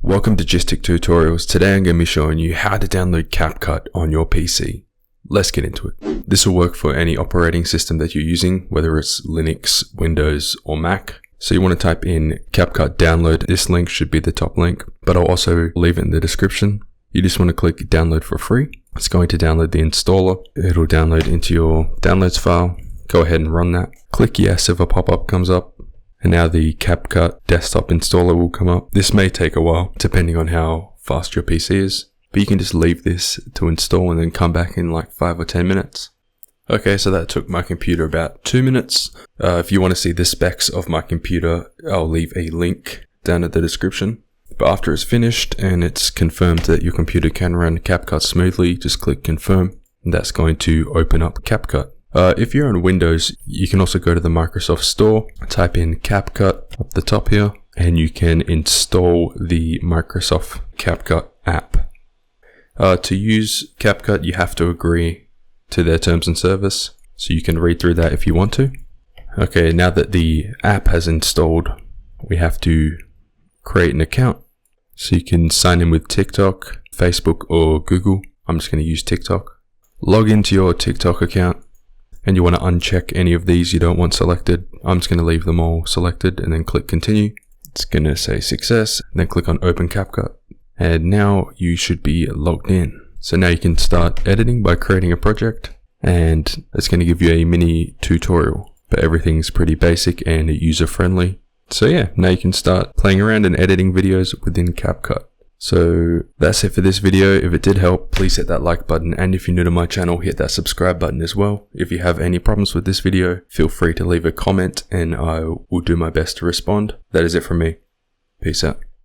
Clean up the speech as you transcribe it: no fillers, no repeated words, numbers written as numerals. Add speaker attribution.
Speaker 1: Welcome to GysticTutorials. Today I'm going to be showing you how to download CapCut on your PC. Let's get into it. This will work for any operating system that you're using, whether it's Linux, Windows, or Mac. So you want to type in CapCut download. This link should be the top link, but I'll also leave it in the description. You just want to click download for free. It's going to download the installer. It'll download into your downloads file. Go ahead and run that. Click yes if a pop-up comes up. And now the CapCut desktop installer will come up. This may take a while, depending on how fast your PC is. But you can just leave this to install and then come back in like 5 or 10 minutes. Okay, so that took my computer about 2 minutes. If you want to see the specs of my computer, I'll leave a link down at the description. But after it's finished and it's confirmed that your computer can run CapCut smoothly, just click confirm. And that's going to open up CapCut. If you're on Windows, you can also go to the Microsoft Store, type in CapCut up the top here, and you can install the Microsoft CapCut app. To use CapCut, you have to agree to their terms and service, so you can read through that if you want to. Okay, now that the app has installed, we have to create an account. So you can sign in with TikTok, Facebook, or Google. I'm just going to use TikTok. Log into your TikTok account. And you want to uncheck any of these you don't want selected. I'm just going to leave them all selected and then click continue. It's going to say success, and then click on open CapCut. And now you should be logged in. So now you can start editing by creating a project, and it's going to give you a mini tutorial, but everything's pretty basic and user friendly. So yeah, now you can start playing around and editing videos within CapCut. So that's it for this video. If it did help, please hit that like button, and if you're new to my channel, hit that subscribe button as well. If you have any problems with this video, feel free to leave a comment and I will do my best to respond. That is it from me. Peace out.